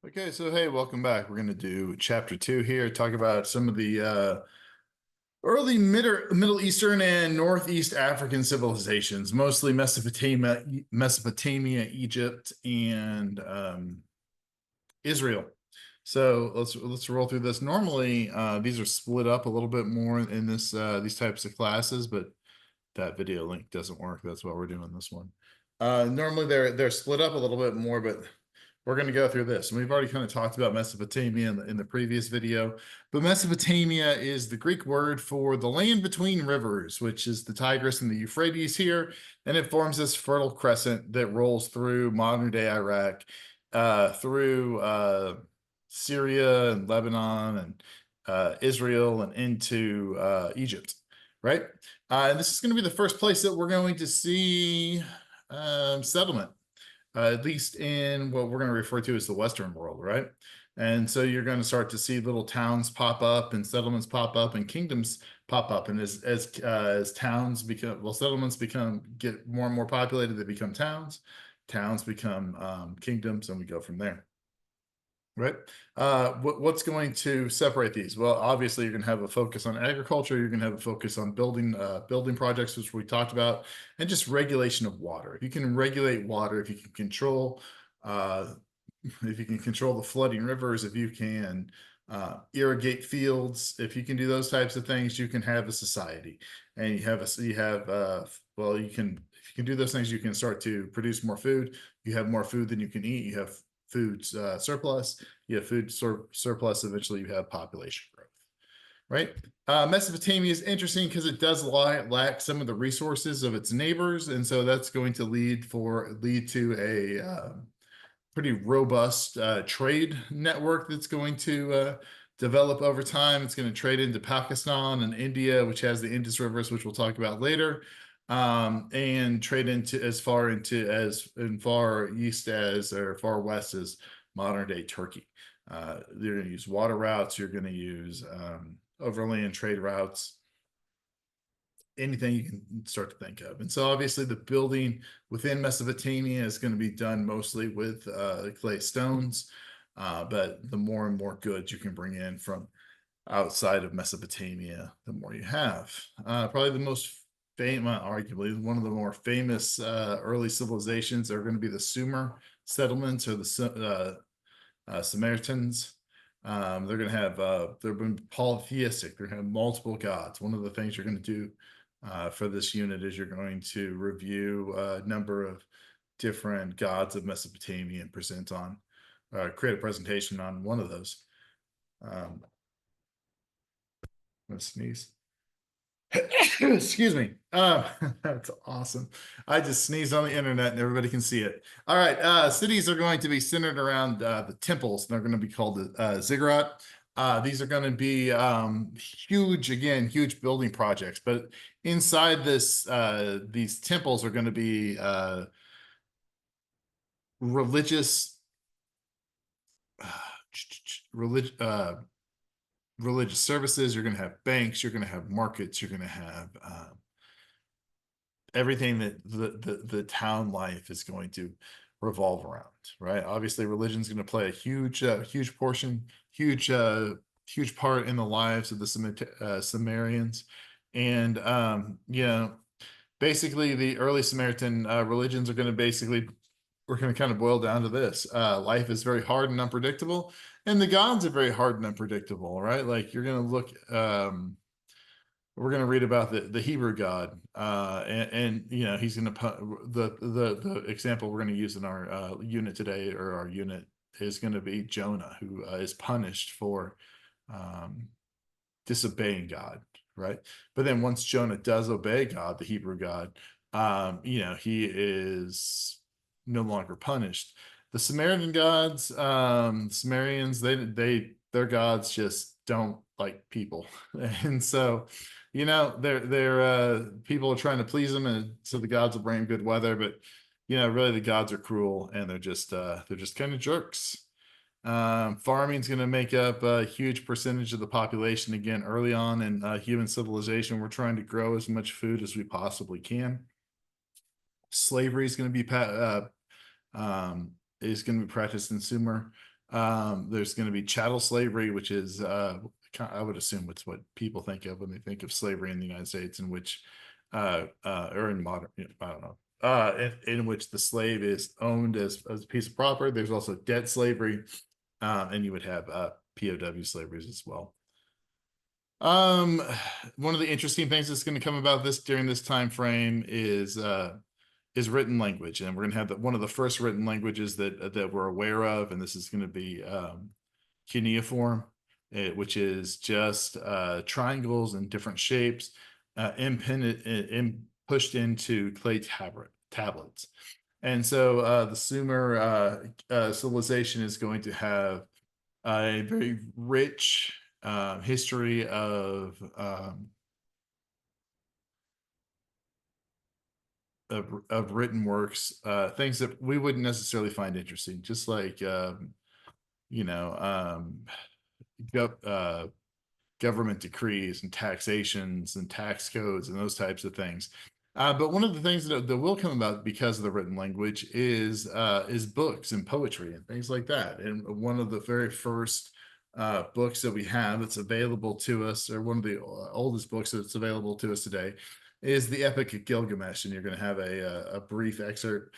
Okay, so hey, welcome back. We're going to do chapter 2 here, talk about some of the early Middle Eastern and Northeast African civilizations, mostly Mesopotamia, Egypt, and Israel. So let's roll through this. Normally, these are split up a little bit more in this these types of classes, but that video link doesn't work. That's why we're doing this one. Normally they're split up a little bit more, but we're going to go through this. And we've already kind of talked about Mesopotamia in the previous video, but Mesopotamia is the Greek word for the land between rivers, which is the Tigris and the Euphrates here. And it forms this fertile crescent that rolls through modern day Iraq, through Syria and Lebanon and Israel and into Egypt, right? And this is going to be the first place that we're going to see settlement, at least in what we're going to refer to as the Western world, right? And so you're going to start to see little towns pop up and settlements pop up and kingdoms pop up. And as towns become, well, settlements get more and more populated, they become towns. Towns become kingdoms, and we go from there. Right. What's going to separate these? Well, obviously, you're going to have a focus on agriculture. You're going to have a focus on building projects, which we talked about, and just regulation of water. If you can regulate water, uh, if you can control the flooding rivers, if you can irrigate fields, if you can do those types of things, you can have a society, and well, you can if you can do those things, you can start to produce more food. You have more food than you can eat. You have food surplus. You have food surplus. Eventually, you have population growth, right? Mesopotamia is interesting because it does lack some of the resources of its neighbors, and so that's going to lead to a pretty robust trade network that's going to develop over time. It's going to trade into Pakistan and India, which has the Indus rivers, which we'll talk about later, and trade into as far east as or far west as modern day Turkey. You're going to use water routes. You're going to use overland trade routes, anything you can start to think of. And so obviously the building within Mesopotamia is going to be done mostly with clay stones, but the more and more goods you can bring in from outside of Mesopotamia, the more you have. Probably the most famous, arguably one of the more famous early civilizations are going to be the Sumer settlements or the Samaritans. They're going to have they're been polytheistic. They're going to have multiple gods. One of the things you're going to do for this unit is you're going to review a number of different gods of Mesopotamia and create a presentation on one of those. Let's sneeze. Excuse me. That's awesome. I just sneezed on the internet and everybody can see it. All right. Cities are going to be centered around the temples. They're going to be called ziggurat. These are going to be huge building projects. But inside these temples are going to be religious, religious services. You're going to have banks. You're going to have markets. You're going to have everything that the town life is going to revolve around, right? Obviously, religion is going to play a huge portion, huge part in the lives of the Sumerians, and basically the early Samaritan religions are going to we're going to kind of boil down to this: life is very hard and unpredictable, and the gods are very hard and unpredictable, right? Like you're going to look. We're going to read about the Hebrew God, and he's going to the example we're going to use in our unit today, or our unit is going to be Jonah, who is punished for disobeying God, right? But then once Jonah does obey God, the Hebrew God, he is no longer punished. The Samaritan gods, Sumerians, their gods just don't like people, and so they're people are trying to please them, and so the gods will bring good weather, but really the gods are cruel, and they're just kind of jerks. Farming is going to make up a huge percentage of the population again early on in human civilization. We're trying to grow as much food as we possibly can. Slavery is going to be practiced in Sumer. There's going to be chattel slavery, which is I would assume it's what people think of when they think of slavery in the United States, in which or in modern, I don't know, in which the slave is owned as a piece of property. There's also debt slavery, and you would have POW slaveries as well. One of the interesting things that's going to come about this during this time frame is written language, and we're going to have one of the first written languages that we're aware of, and this is going to be cuneiform, which is just triangles in different shapes, pushed into clay tablets. And so the Sumer civilization is going to have a very rich history of written works, things that we wouldn't necessarily find interesting, just like you know, government decrees and taxations and tax codes and those types of things. But one of the things that will come about because of the written language is books and poetry and things like that. And one of the very first books that we have that's available to us, or one of the oldest books that's available to us today, is the Epic of Gilgamesh. And you're going to have a brief excerpt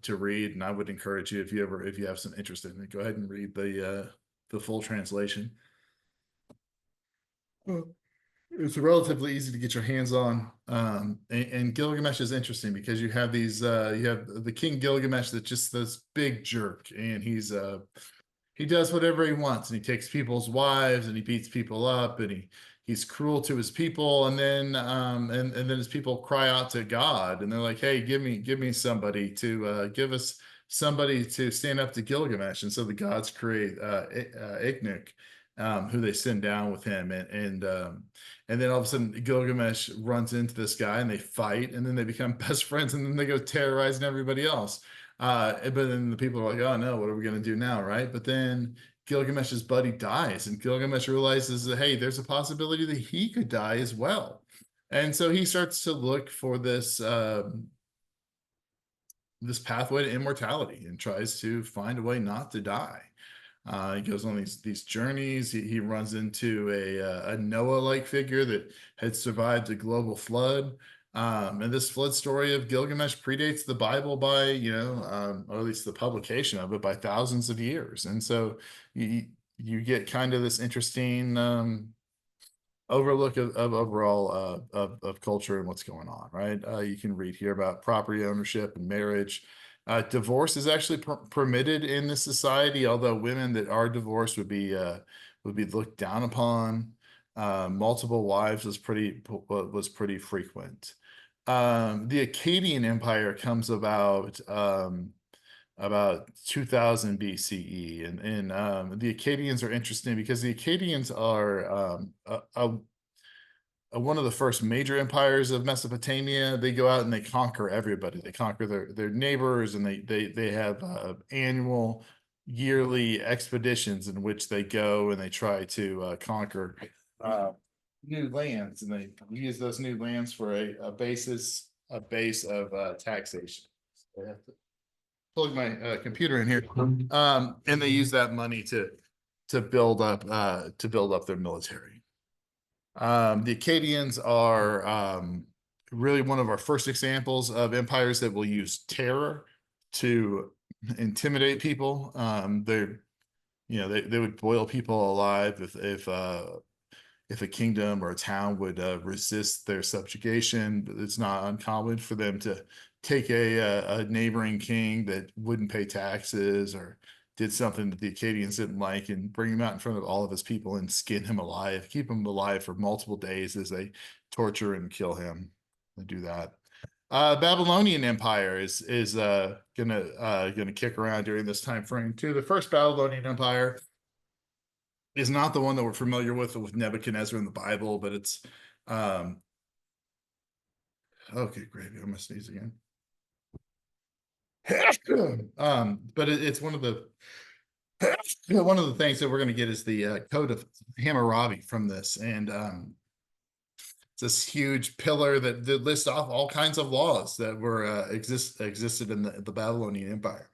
to read. And I would encourage you, if you have some interest in it, go ahead and read the full translation. It's relatively easy to get your hands on, and Gilgamesh is interesting because you have these you have the King Gilgamesh that's just this big jerk, and he does whatever he wants, and he takes people's wives, and he beats people up, and he's cruel to his people, and then and then his people cry out to God, and they're like, hey, give me somebody to give us somebody to stand up to Gilgamesh. And so the gods create Ignik, who they send down with him, and then all of a sudden Gilgamesh runs into this guy, and they fight, and then they become best friends, and then they go terrorizing everybody else. But then the people are like, oh no, what are we going to do now, right? But then Gilgamesh's buddy dies, and Gilgamesh realizes that, hey, there's a possibility that he could die as well. And so he starts to look for this this pathway to immortality and tries to find a way not to die. He goes on these journeys. He runs into a Noah-like figure that had survived a global flood. And this flood story of Gilgamesh predates the Bible by, or at least the publication of it, by thousands of years. And so you get kind of this interesting overlook of overall of culture and what's going on, right? You can read here about property ownership and marriage. Divorce is actually permitted in this society, although women that are divorced would be looked down upon. Multiple wives was pretty frequent. The Akkadian Empire comes about 2000 BCE, and the Akkadians are interesting because the Akkadians are one of the first major empires of Mesopotamia. They go out and they conquer everybody. They conquer their neighbors, and they have annual, yearly expeditions in which they go and they try to conquer new lands, and they use those new lands for a base of taxation. So I have to plug my computer in here, and they use that money to build up their military. The Akkadians are really one of our first examples of empires that will use terror to intimidate people. They would boil people alive if a kingdom or a town would resist their subjugation. It's not uncommon for them to take a neighboring king that wouldn't pay taxes or did something that the Akkadians didn't like, and bring him out in front of all of his people and skin him alive, keep him alive for multiple days as they torture and kill him. They do that. Babylonian Empire is gonna kick around during this time frame too. The first Babylonian Empire is not the one that we're familiar with Nebuchadnezzar in the Bible, but it's okay, great. I'm gonna sneeze again. But it's one of the things that we're going to get is the Code of Hammurabi from this, and it's this huge pillar that lists off all kinds of laws that were existed in the Babylonian Empire.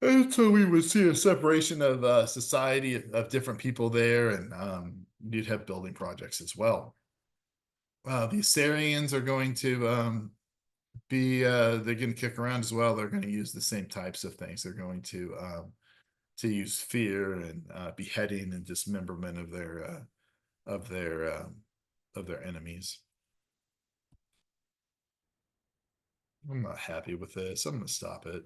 And so we would see a separation of society of different people there, and you'd have building projects as well. The Assyrians are going to be they're going to kick around as well. They're going to use the same types of things. They're going to use fear and beheading and dismemberment of their of their enemies. I'm not happy with this. I'm going to stop it.